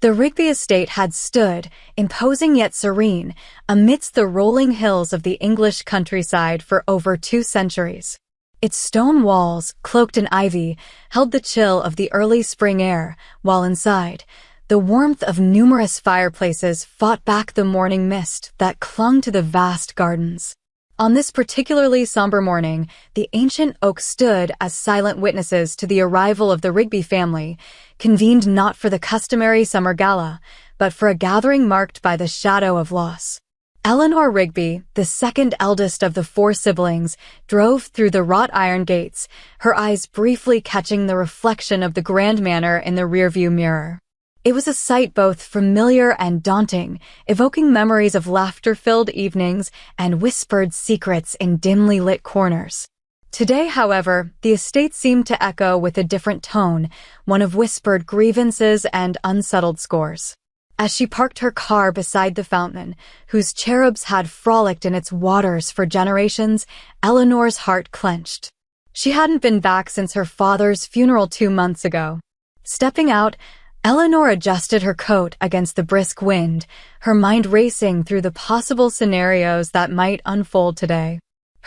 The Rigby estate had stood, imposing yet serene, amidst the rolling hills of the English countryside for over 2 centuries. Its stone walls, cloaked in ivy, held the chill of the early spring air, while inside, the warmth of numerous fireplaces fought back the morning mist that clung to the vast gardens. On this particularly somber morning, the ancient oaks stood as silent witnesses to the arrival of the Rigby family, convened not for the customary summer gala, but for a gathering marked by the shadow of loss. Eleanor Rigby, the second eldest of the 4 siblings, drove through the wrought iron gates, her eyes briefly catching the reflection of the grand manor in the rearview mirror. It was a sight both familiar and daunting, evoking memories of laughter-filled evenings and whispered secrets in dimly lit corners. Today, however, the estate seemed to echo with a different tone, one of whispered grievances and unsettled scores. As she parked her car beside the fountain, whose cherubs had frolicked in its waters for generations, Eleanor's heart clenched. She hadn't been back since her father's funeral 2 months ago. Stepping out, Eleanor adjusted her coat against the brisk wind, her mind racing through the possible scenarios that might unfold today.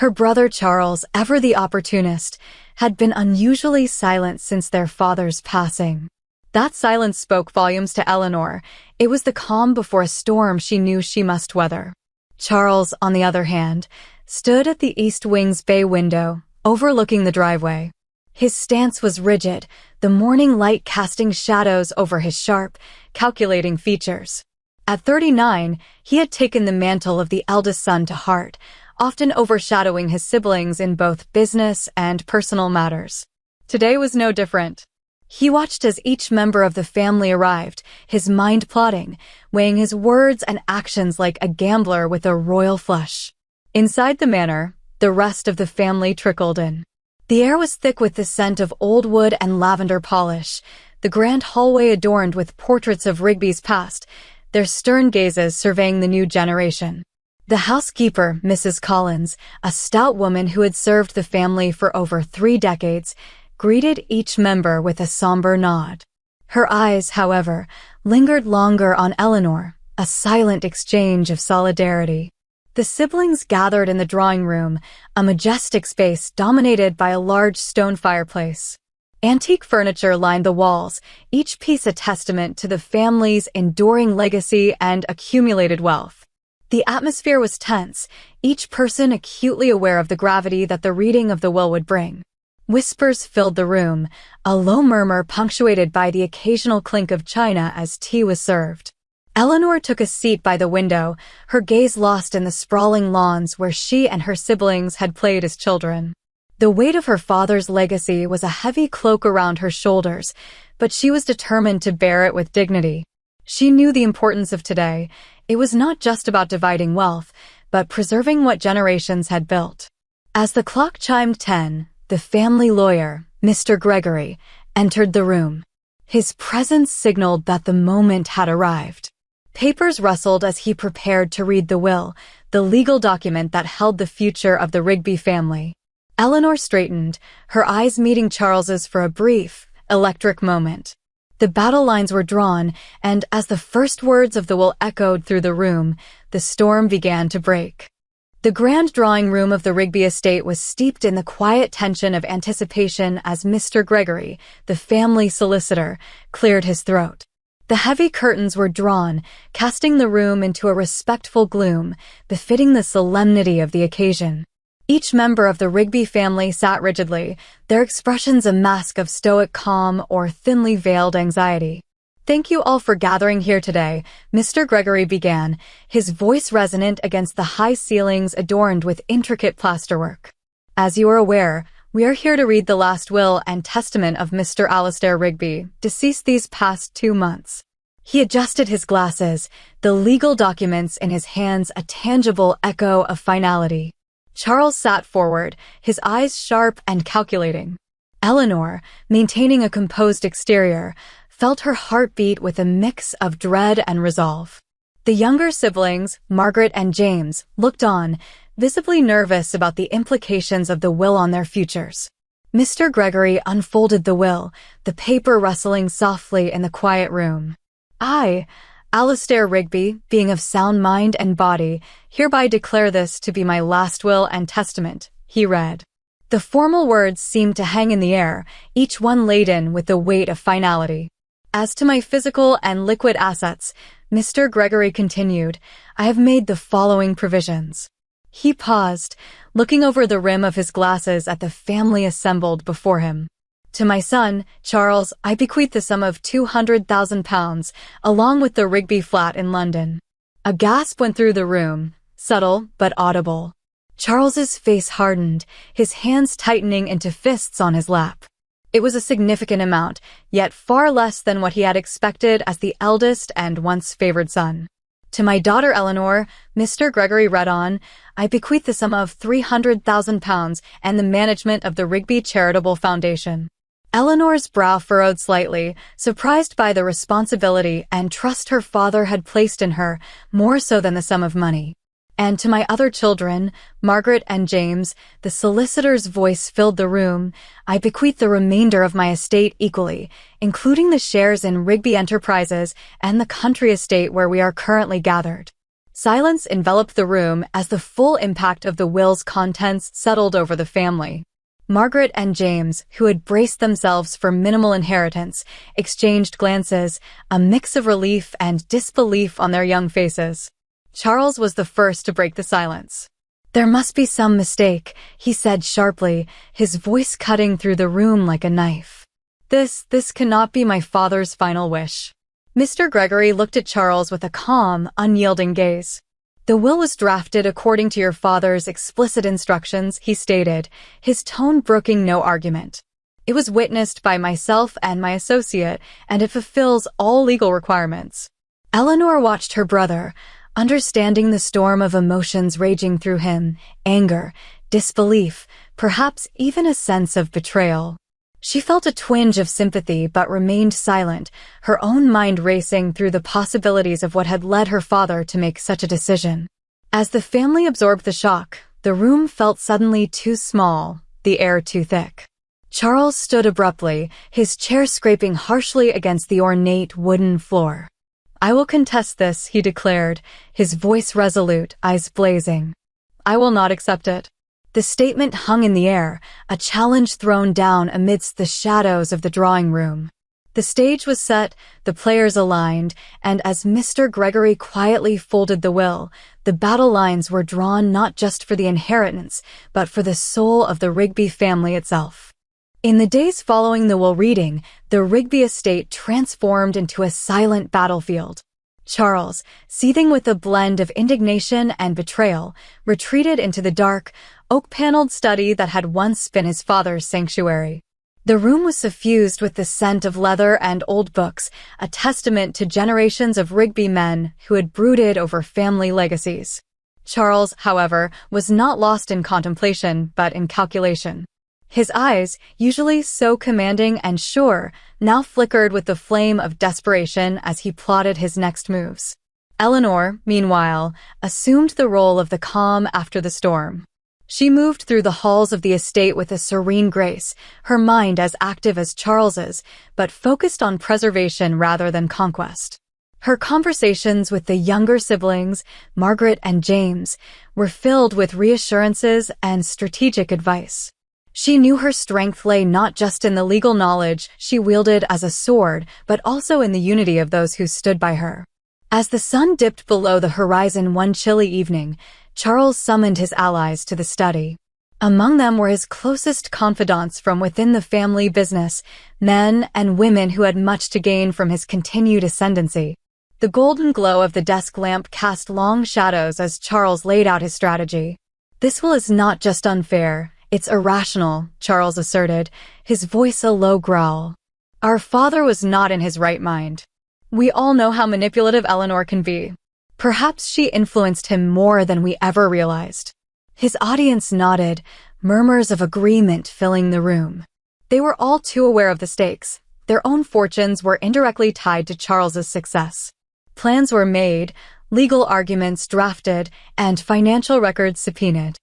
Her brother Charles, ever the opportunist, had been unusually silent since their father's passing. That silence spoke volumes to Eleanor. It was the calm before a storm she knew she must weather. Charles, on the other hand, stood at the east wing's bay window, overlooking the driveway. His stance was rigid, the morning light casting shadows over his sharp, calculating features. At 39, he had taken the mantle of the eldest son to heart, often overshadowing his siblings in both business and personal matters. Today was no different. He watched as each member of the family arrived, his mind plotting, weighing his words and actions like a gambler with a royal flush. Inside the manor, the rest of the family trickled in. The air was thick with the scent of old wood and lavender polish, the grand hallway adorned with portraits of Rigby's past, their stern gazes surveying the new generation. The housekeeper, Mrs. Collins, a stout woman who had served the family for over 3 decades, greeted each member with a somber nod. Her eyes, however, lingered longer on Eleanor, a silent exchange of solidarity. The siblings gathered in the drawing room, a majestic space dominated by a large stone fireplace. Antique furniture lined the walls, each piece a testament to the family's enduring legacy and accumulated wealth. The atmosphere was tense, each person acutely aware of the gravity that the reading of the will would bring. Whispers filled the room, a low murmur punctuated by the occasional clink of china as tea was served. Eleanor took a seat by the window, her gaze lost in the sprawling lawns where she and her siblings had played as children. The weight of her father's legacy was a heavy cloak around her shoulders, but she was determined to bear it with dignity. She knew the importance of today. It was not just about dividing wealth, but preserving what generations had built. As the clock chimed 10, the family lawyer, Mr. Gregory, entered the room. His presence signaled that the moment had arrived. Papers rustled as he prepared to read the will, the legal document that held the future of the Rigby family. Eleanor straightened, her eyes meeting Charles's for a brief, electric moment. The battle lines were drawn, and as the first words of the will echoed through the room, the storm began to break. The grand drawing room of the Rigby estate was steeped in the quiet tension of anticipation as Mr. Gregory, the family solicitor, cleared his throat. The heavy curtains were drawn, casting the room into a respectful gloom, befitting the solemnity of the occasion. Each member of the Rigby family sat rigidly, their expressions a mask of stoic calm or thinly veiled anxiety. "Thank you all for gathering here today," Mr. Gregory began, his voice resonant against the high ceilings adorned with intricate plasterwork. "As you are aware, we are here to read the last will and testament of Mr. Alastair Rigby, deceased these past 2 months. He adjusted his glasses, the legal documents in his hands a tangible echo of finality. Charles sat forward, his eyes sharp and calculating. Eleanor, maintaining a composed exterior, felt her heart beat with a mix of dread and resolve. The younger siblings, Margaret and James, looked on, visibly nervous about the implications of the will on their futures. Mr. Gregory unfolded the will, the paper rustling softly in the quiet room. I, Alastair Rigby, being of sound mind and body, hereby declare this to be my last will and testament, he read. The formal words seemed to hang in the air, each one laden with the weight of finality. As to my physical and liquid assets, Mr. Gregory continued, I have made the following provisions. He paused, looking over the rim of his glasses at the family assembled before him. To my son, Charles, I bequeath the sum of £200,000, along with the Rigby flat in London. A gasp went through the room, subtle but audible. Charles's face hardened, his hands tightening into fists on his lap. It was a significant amount, yet far less than what he had expected as the eldest and once favored son. To my daughter Eleanor, Mr. Gregory read on, I bequeath the sum of £300,000 and the management of the Rigby Charitable Foundation. Eleanor's brow furrowed slightly, surprised by the responsibility and trust her father had placed in her, more so than the sum of money. And to my other children, Margaret and James, the solicitor's voice filled the room, I bequeath the remainder of my estate equally, including the shares in Rigby Enterprises and the country estate where we are currently gathered. Silence enveloped the room as the full impact of the will's contents settled over the family. Margaret and James, who had braced themselves for minimal inheritance, exchanged glances, a mix of relief and disbelief on their young faces. Charles was the first to break the silence. There must be some mistake, he said sharply, his voice cutting through the room like a knife. This cannot be my father's final wish. Mr. Gregory looked at Charles with a calm, unyielding gaze. The will was drafted according to your father's explicit instructions, he stated, his tone brooking no argument. It was witnessed by myself and my associate, and it fulfills all legal requirements. Eleanor watched her brother, understanding the storm of emotions raging through him, anger, disbelief, perhaps even a sense of betrayal. She felt a twinge of sympathy but remained silent, her own mind racing through the possibilities of what had led her father to make such a decision. As the family absorbed the shock, the room felt suddenly too small, the air too thick. Charles stood abruptly, his chair scraping harshly against the ornate wooden floor. I will contest this, he declared, his voice resolute, eyes blazing. I will not accept it. The statement hung in the air, a challenge thrown down amidst the shadows of the drawing room. The stage was set, the players aligned, and as Mr. Gregory quietly folded the will, the battle lines were drawn not just for the inheritance, but for the soul of the Rigby family itself. In the days following the will reading, the Rigby estate transformed into a silent battlefield. Charles, seething with a blend of indignation and betrayal, retreated into the dark, oak-paneled study that had once been his father's sanctuary. The room was suffused with the scent of leather and old books, a testament to generations of Rigby men who had brooded over family legacies. Charles, however, was not lost in contemplation, but in calculation. His eyes, usually so commanding and sure, now flickered with the flame of desperation as he plotted his next moves. Eleanor, meanwhile, assumed the role of the calm after the storm. She moved through the halls of the estate with a serene grace, her mind as active as Charles's, but focused on preservation rather than conquest. Her conversations with the younger siblings, Margaret and James, were filled with reassurances and strategic advice. She knew her strength lay not just in the legal knowledge she wielded as a sword, but also in the unity of those who stood by her. As the sun dipped below the horizon one chilly evening, Charles summoned his allies to the study. Among them were his closest confidants from within the family business, men and women who had much to gain from his continued ascendancy. The golden glow of the desk lamp cast long shadows as Charles laid out his strategy. This will is not just unfair, it's irrational, Charles asserted, his voice a low growl. Our father was not in his right mind. We all know how manipulative Eleanor can be. Perhaps she influenced him more than we ever realized. His audience nodded, murmurs of agreement filling the room. They were all too aware of the stakes. Their own fortunes were indirectly tied to Charles's success. Plans were made, legal arguments drafted, and financial records subpoenaed.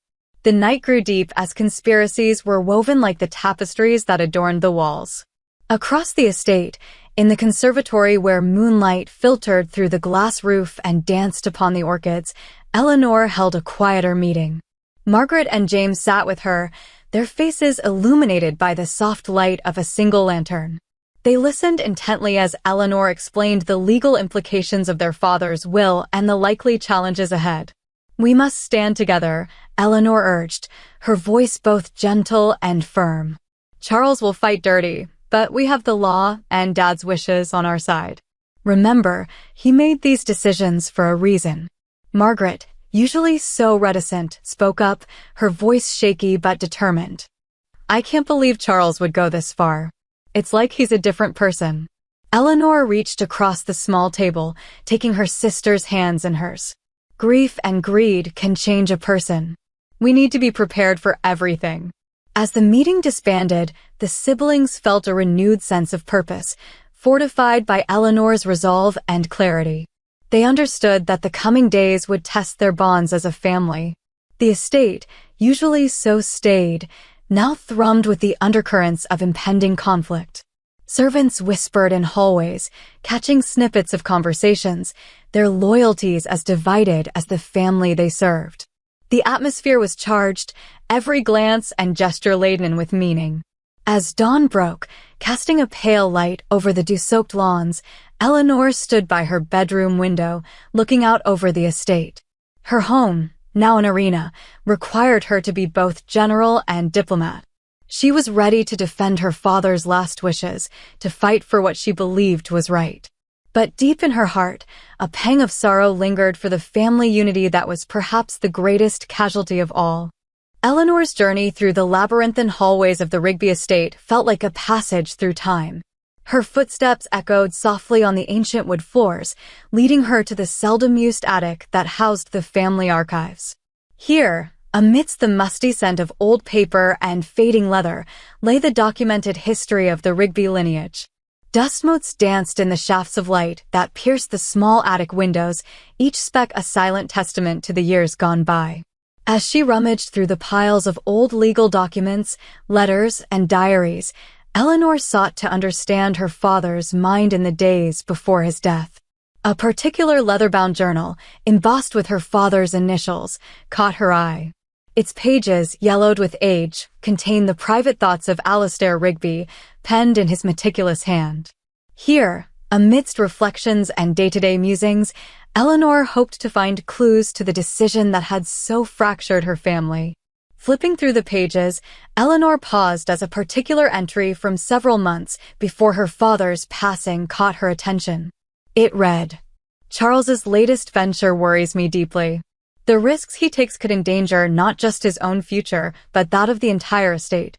The night grew deep as conspiracies were woven like the tapestries that adorned the walls. Across the estate, In the conservatory where moonlight filtered through the glass roof and danced upon the orchids, Eleanor held a quieter meeting. Margaret and James sat with her, their faces illuminated by the soft light of a single lantern. They listened intently as Eleanor explained the legal implications of their father's will and the likely challenges ahead. "We must stand together," Eleanor urged, her voice both gentle and firm. "Charles will fight dirty, but we have the law and Dad's wishes on our side. Remember, he made these decisions for a reason." Margaret, usually so reticent, spoke up, her voice shaky but determined. "I can't believe Charles would go this far. It's like he's a different person." Eleanor reached across the small table, taking her sister's hands in hers. "Grief and greed can change a person. We need to be prepared for everything." As the meeting disbanded, the siblings felt a renewed sense of purpose, fortified by Eleanor's resolve and clarity. They understood that the coming days would test their bonds as a family. The estate, usually so staid, now thrummed with the undercurrents of impending conflict. Servants whispered in hallways, catching snippets of conversations, their loyalties as divided as the family they served. The atmosphere was charged, every glance and gesture laden with meaning. As dawn broke, casting a pale light over the dew-soaked lawns, Eleanor stood by her bedroom window, looking out over the estate. Her home, now an arena, required her to be both general and diplomat. She was ready to defend her father's last wishes, to fight for what she believed was right. But deep in her heart, a pang of sorrow lingered for the family unity that was perhaps the greatest casualty of all. Eleanor's journey through the labyrinthine hallways of the Rigby estate felt like a passage through time. Her footsteps echoed softly on the ancient wood floors, leading her to the seldom-used attic that housed the family archives. Here, amidst the musty scent of old paper and fading leather, lay the documented history of the Rigby lineage. Dust motes danced in the shafts of light that pierced the small attic windows, each speck a silent testament to the years gone by. As she rummaged through the piles of old legal documents, letters, and diaries, Eleanor sought to understand her father's mind in the days before his death. A particular leather-bound journal, embossed with her father's initials, caught her eye. Its pages, yellowed with age, contained the private thoughts of Alistair Rigby, penned in his meticulous hand. Here, amidst reflections and day-to-day musings, Eleanor hoped to find clues to the decision that had so fractured her family. Flipping through the pages, Eleanor paused as a particular entry from several months before her father's passing caught her attention. It read, "Charles's latest venture worries me deeply. The risks he takes could endanger not just his own future, but that of the entire estate.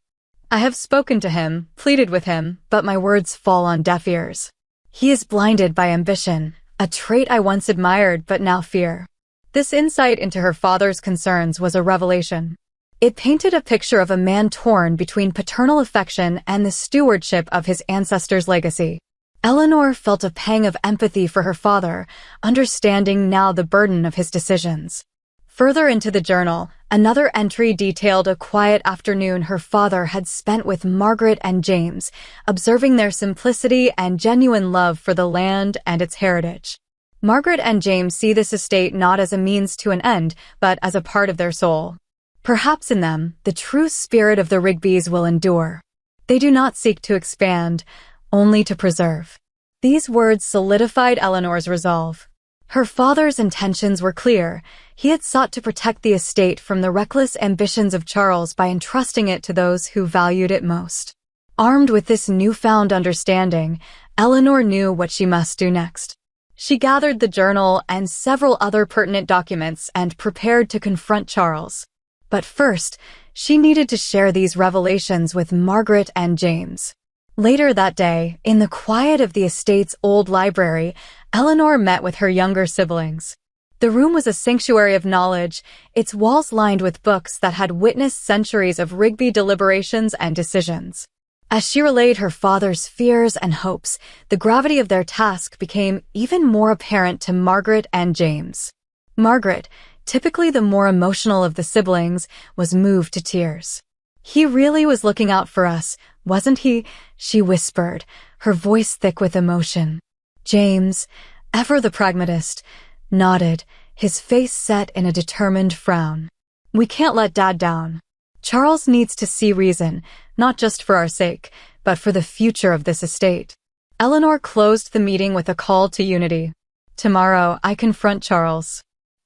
I have spoken to him, pleaded with him, but my words fall on deaf ears. He is blinded by ambition, a trait I once admired but now fear." This insight into her father's concerns was a revelation. It painted a picture of a man torn between paternal affection and the stewardship of his ancestors' legacy. Eleanor felt a pang of empathy for her father, understanding now the burden of his decisions. Further into the journal, another entry detailed a quiet afternoon her father had spent with Margaret and James, observing their simplicity and genuine love for the land and its heritage. Margaret and James see this estate not as a means to an end, but as a part of their soul. Perhaps in them, the true spirit of the Rigbys will endure. They do not seek to expand, only to preserve. These words solidified Eleanor's resolve. Her father's intentions were clear. He had sought to protect the estate from the reckless ambitions of Charles by entrusting it to those who valued it most. Armed with this newfound understanding, Eleanor knew what she must do next. She gathered the journal and several other pertinent documents and prepared to confront Charles. But first, she needed to share these revelations with Margaret and James. Later that day, in the quiet of the estate's old library, Eleanor met with her younger siblings. The room was a sanctuary of knowledge, its walls lined with books that had witnessed centuries of Rigby deliberations and decisions. As she relayed her father's fears and hopes, the gravity of their task became even more apparent to Margaret and James. Margaret, typically the more emotional of the siblings, was moved to tears. "He really was looking out for us, wasn't he?" she whispered, her voice thick with emotion. James, ever the pragmatist, nodded, his face set in a determined frown. We can't let Dad down. Charles needs to see reason, not just for our sake, but for the future of this estate. Eleanor closed the meeting with a call to unity. Tomorrow, I confront Charles.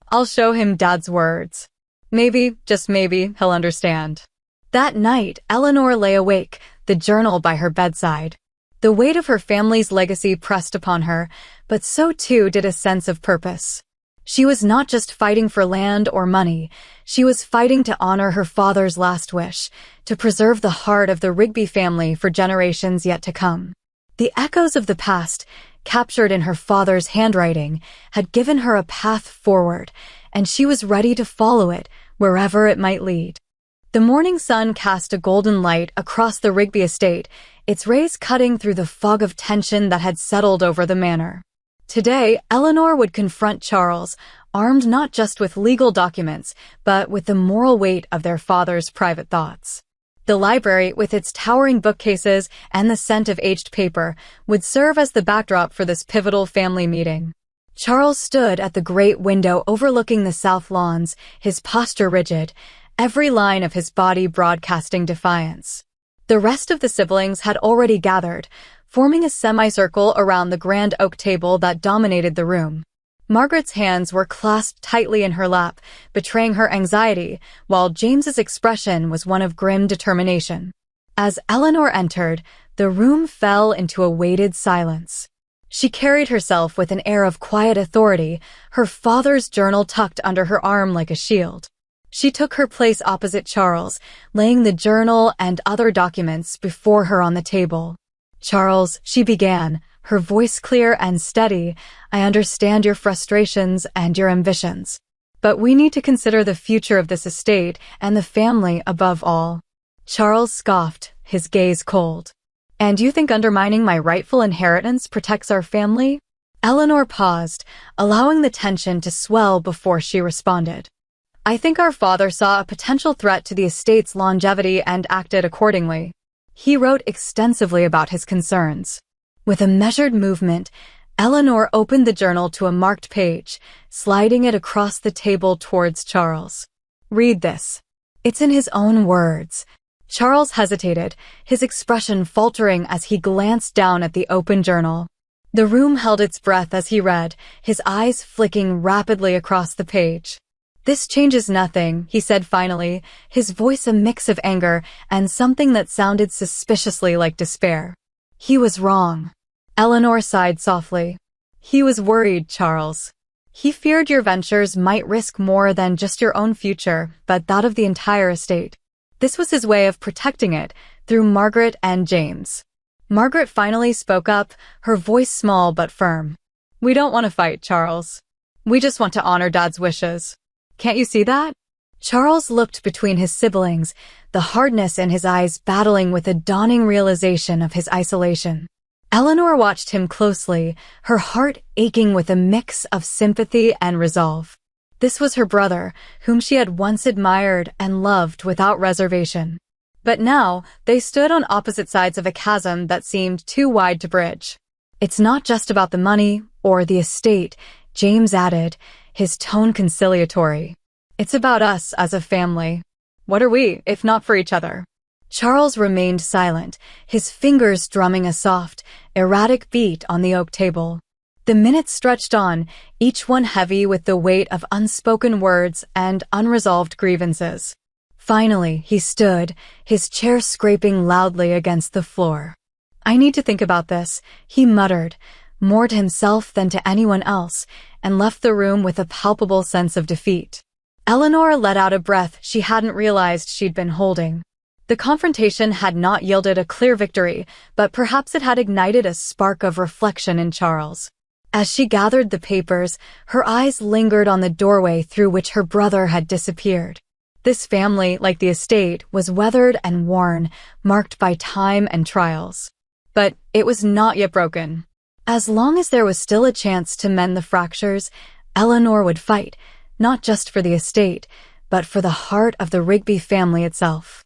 I'll show him Dad's words. Maybe, just maybe, he'll understand. That night, Eleanor lay awake, the journal by her bedside. The weight of her family's legacy pressed upon her, but so too did a sense of purpose. She was not just fighting for land or money, she was fighting to honor her father's last wish, to preserve the heart of the Rigby family for generations yet to come. The echoes of the past, captured in her father's handwriting, had given her a path forward, and she was ready to follow it, wherever it might lead. The morning sun cast a golden light across the Rigby estate, its rays cutting through the fog of tension that had settled over the manor. Today, Eleanor would confront Charles, armed not just with legal documents, but with the moral weight of their father's private thoughts. The library, with its towering bookcases and the scent of aged paper, would serve as the backdrop for this pivotal family meeting. Charles stood at the great window overlooking the south lawns, his posture rigid, every line of his body broadcasting defiance. The rest of the siblings had already gathered, forming a semicircle around the grand oak table that dominated the room. Margaret's hands were clasped tightly in her lap, betraying her anxiety, while James's expression was one of grim determination. As Eleanor entered, the room fell into a weighted silence. She carried herself with an air of quiet authority, her father's journal tucked under her arm like a shield. She took her place opposite Charles, laying the journal and other documents before her on the table. "Charles," she began, her voice clear and steady, "I understand your frustrations and your ambitions. But we need to consider the future of this estate and the family above all." Charles scoffed, his gaze cold. "And you think undermining my rightful inheritance protects our family?" Eleanor paused, allowing the tension to swell before she responded. "I think our father saw a potential threat to the estate's longevity and acted accordingly. He wrote extensively about his concerns." With a measured movement, Eleanor opened the journal to a marked page, sliding it across the table towards Charles. "Read this." "It's in his own words." Charles hesitated, his expression faltering as he glanced down at the open journal. The room held its breath as he read, his eyes flicking rapidly across the page. "This changes nothing," he said finally, his voice a mix of anger and something that sounded suspiciously like despair. "He was wrong." Eleanor sighed softly. "He was worried, Charles. He feared your ventures might risk more than just your own future, but that of the entire estate. This was his way of protecting it, through Margaret and James." Margaret finally spoke up, her voice small but firm. "We don't want to fight, Charles. We just want to honor Dad's wishes. Can't you see that?" Charles looked between his siblings, the hardness in his eyes battling with a dawning realization of his isolation. Eleanor watched him closely, her heart aching with a mix of sympathy and resolve. This was her brother, whom she had once admired and loved without reservation. But now, they stood on opposite sides of a chasm that seemed too wide to bridge. "It's not just about the money or the estate," James added, his tone conciliatory. "It's about us as a family. What are we, if not for each other?" Charles remained silent, his fingers drumming a soft, erratic beat on the oak table. The minutes stretched on, each one heavy with the weight of unspoken words and unresolved grievances. Finally, he stood, his chair scraping loudly against the floor. "I need to think about this," he muttered, more to himself than to anyone else, and left the room with a palpable sense of defeat. Eleanor let out a breath she hadn't realized she'd been holding. The confrontation had not yielded a clear victory, but perhaps it had ignited a spark of reflection in Charles. As she gathered the papers, her eyes lingered on the doorway through which her brother had disappeared. This family, like the estate, was weathered and worn, marked by time and trials. But it was not yet broken. As long as there was still a chance to mend the fractures, Eleanor would fight, not just for the estate, but for the heart of the Rigby family itself.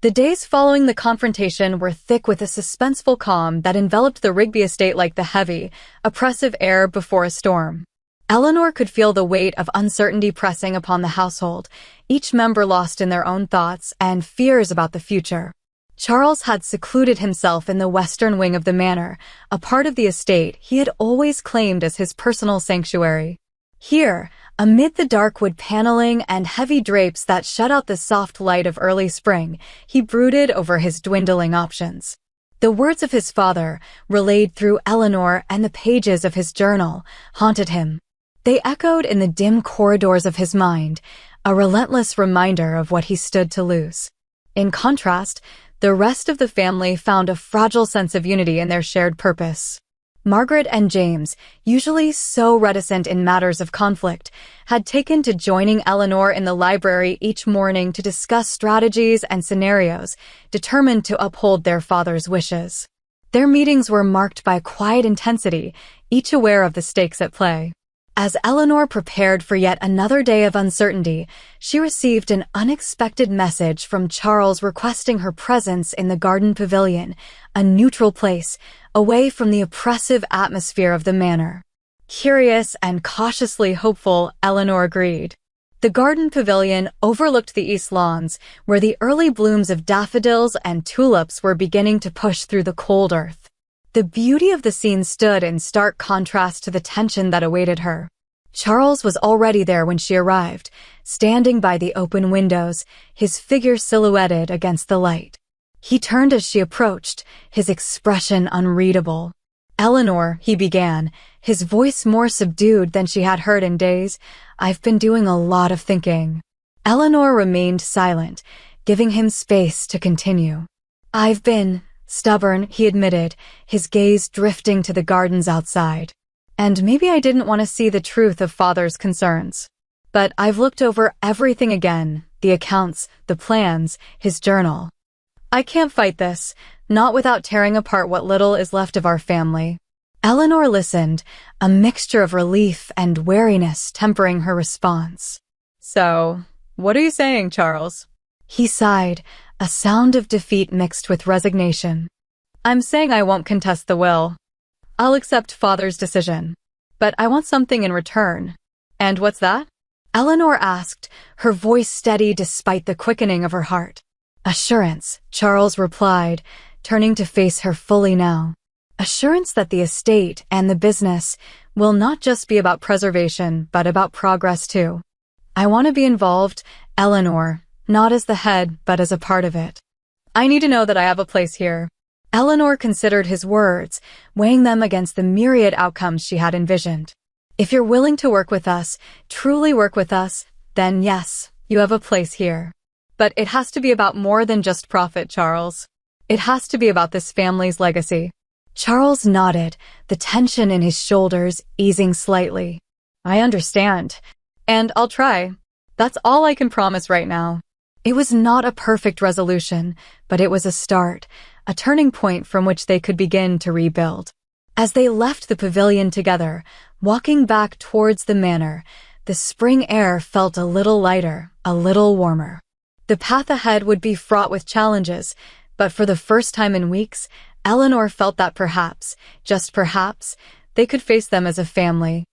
The days following the confrontation were thick with a suspenseful calm that enveloped the Rigby estate like the heavy, oppressive air before a storm. Eleanor could feel the weight of uncertainty pressing upon the household, each member lost in their own thoughts and fears about the future. Charles had secluded himself in the western wing of the manor, a part of the estate he had always claimed as his personal sanctuary. Here, amid the dark wood paneling and heavy drapes that shut out the soft light of early spring, he brooded over his dwindling options. The words of his father, relayed through Eleanor and the pages of his journal, haunted him. They echoed in the dim corridors of his mind, a relentless reminder of what he stood to lose. In contrast, the rest of the family found a fragile sense of unity in their shared purpose. Margaret and James, usually so reticent in matters of conflict, had taken to joining Eleanor in the library each morning to discuss strategies and scenarios, determined to uphold their father's wishes. Their meetings were marked by quiet intensity, each aware of the stakes at play. As Eleanor prepared for yet another day of uncertainty, she received an unexpected message from Charles requesting her presence in the garden pavilion, a neutral place, away from the oppressive atmosphere of the manor. Curious and cautiously hopeful, Eleanor agreed. The garden pavilion overlooked the east lawns, where the early blooms of daffodils and tulips were beginning to push through the cold earth. The beauty of the scene stood in stark contrast to the tension that awaited her. Charles was already there when she arrived, standing by the open windows, his figure silhouetted against the light. He turned as she approached, his expression unreadable. "Eleanor," he began, his voice more subdued than she had heard in days, "I've been doing a lot of thinking." Eleanor remained silent, giving him space to continue. "I've been stubborn," he admitted, his gaze drifting to the gardens outside. "And maybe I didn't want to see the truth of Father's concerns. But I've looked over everything again, the accounts, the plans, his journal. I can't fight this, not without tearing apart what little is left of our family." Eleanor listened, a mixture of relief and wariness tempering her response. "So, what are you saying, Charles?" He sighed, a sound of defeat mixed with resignation. "I'm saying I won't contest the will. I'll accept Father's decision. But I want something in return." "And what's that?" Eleanor asked, her voice steady despite the quickening of her heart. "Assurance," Charles replied, turning to face her fully now. "Assurance that the estate and the business will not just be about preservation, but about progress too. I want to be involved, Eleanor, not as the head, but as a part of it. I need to know that I have a place here." Eleanor considered his words, weighing them against the myriad outcomes she had envisioned. "If you're willing to work with us, truly work with us, then yes, you have a place here. But it has to be about more than just profit, Charles. It has to be about this family's legacy." Charles nodded, the tension in his shoulders easing slightly. "I understand. And I'll try. That's all I can promise right now." It was not a perfect resolution, but it was a start, a turning point from which they could begin to rebuild. As they left the pavilion together, walking back towards the manor, the spring air felt a little lighter, a little warmer. The path ahead would be fraught with challenges, but for the first time in weeks, Eleanor felt that perhaps, just perhaps, they could face them as a family.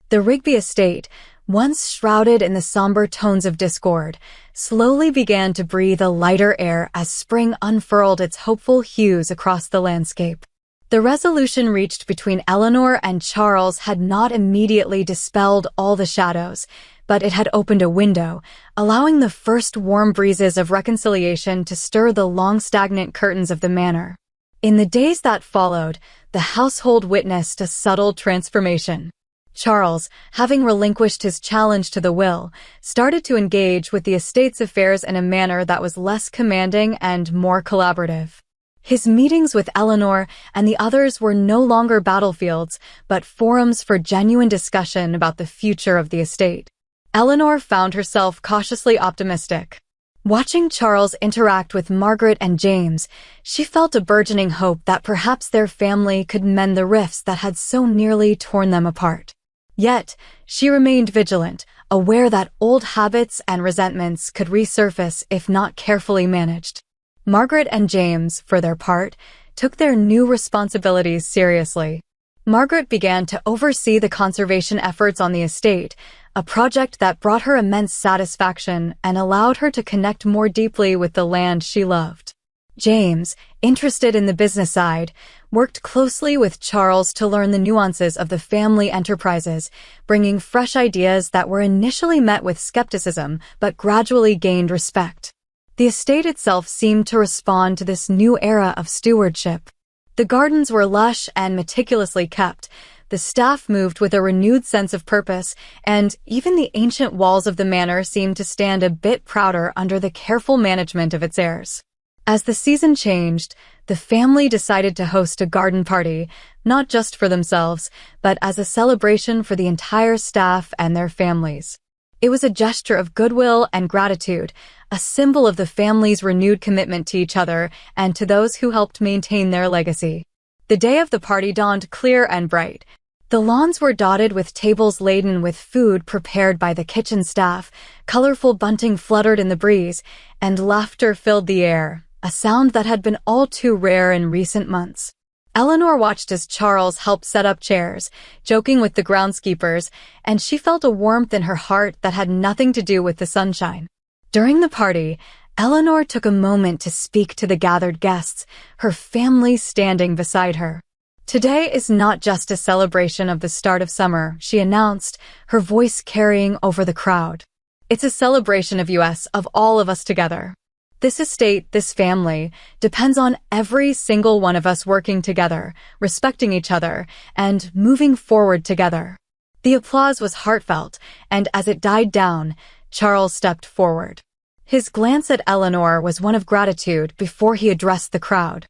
The Rigby estate, once shrouded in the somber tones of discord, slowly began to breathe a lighter air as spring unfurled its hopeful hues across the landscape. The resolution reached between Eleanor and Charles had not immediately dispelled all the shadows, but it had opened a window, allowing the first warm breezes of reconciliation to stir the long-stagnant curtains of the manor. In the days that followed, the household witnessed a subtle transformation. Charles, having relinquished his challenge to the will, started to engage with the estate's affairs in a manner that was less commanding and more collaborative. His meetings with Eleanor and the others were no longer battlefields, but forums for genuine discussion about the future of the estate. Eleanor found herself cautiously optimistic. Watching Charles interact with Margaret and James, she felt a burgeoning hope that perhaps their family could mend the rifts that had so nearly torn them apart. Yet, she remained vigilant, aware that old habits and resentments could resurface if not carefully managed. Margaret and James, for their part, took their new responsibilities seriously. Margaret began to oversee the conservation efforts on the estate, a project that brought her immense satisfaction and allowed her to connect more deeply with the land she loved. James, interested in the business side, worked closely with Charles to learn the nuances of the family enterprises, bringing fresh ideas that were initially met with skepticism but gradually gained respect. The estate itself seemed to respond to this new era of stewardship. The gardens were lush and meticulously kept, the staff moved with a renewed sense of purpose, and even the ancient walls of the manor seemed to stand a bit prouder under the careful management of its heirs. As the season changed, the family decided to host a garden party, not just for themselves, but as a celebration for the entire staff and their families. It was a gesture of goodwill and gratitude, a symbol of the family's renewed commitment to each other and to those who helped maintain their legacy. The day of the party dawned clear and bright. The lawns were dotted with tables laden with food prepared by the kitchen staff, colorful bunting fluttered in the breeze, and laughter filled the air, a sound that had been all too rare in recent months. Eleanor watched as Charles helped set up chairs, joking with the groundskeepers, and she felt a warmth in her heart that had nothing to do with the sunshine. During the party, Eleanor took a moment to speak to the gathered guests, her family standing beside her. "Today is not just a celebration of the start of summer," she announced, her voice carrying over the crowd. "It's a celebration of all of us together. This estate, this family, depends on every single one of us working together, respecting each other, and moving forward together." The applause was heartfelt, and as it died down, Charles stepped forward. His glance at Eleanor was one of gratitude before he addressed the crowd.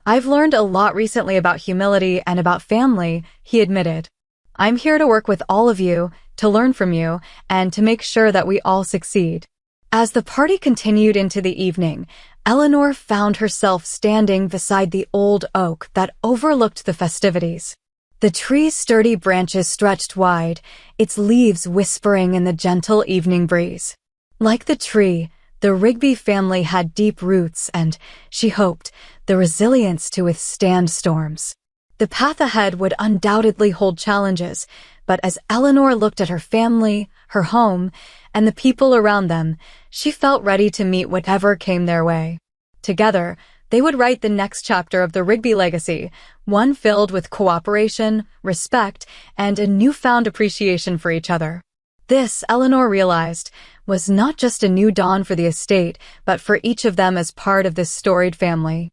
"I've learned a lot recently about humility and about family," he admitted. "I'm here to work with all of you, to learn from you, and to make sure that we all succeed." As the party continued into the evening, Eleanor found herself standing beside the old oak that overlooked the festivities. The tree's sturdy branches stretched wide, its leaves whispering in the gentle evening breeze. Like the tree, the Rigby family had deep roots and, she hoped, the resilience to withstand storms. The path ahead would undoubtedly hold challenges, but as Eleanor looked at her family, her home, and the people around them, she felt ready to meet whatever came their way. Together, they would write the next chapter of the Rigby legacy, one filled with cooperation, respect, and a newfound appreciation for each other. This, Eleanor realized, was not just a new dawn for the estate, but for each of them as part of this storied family.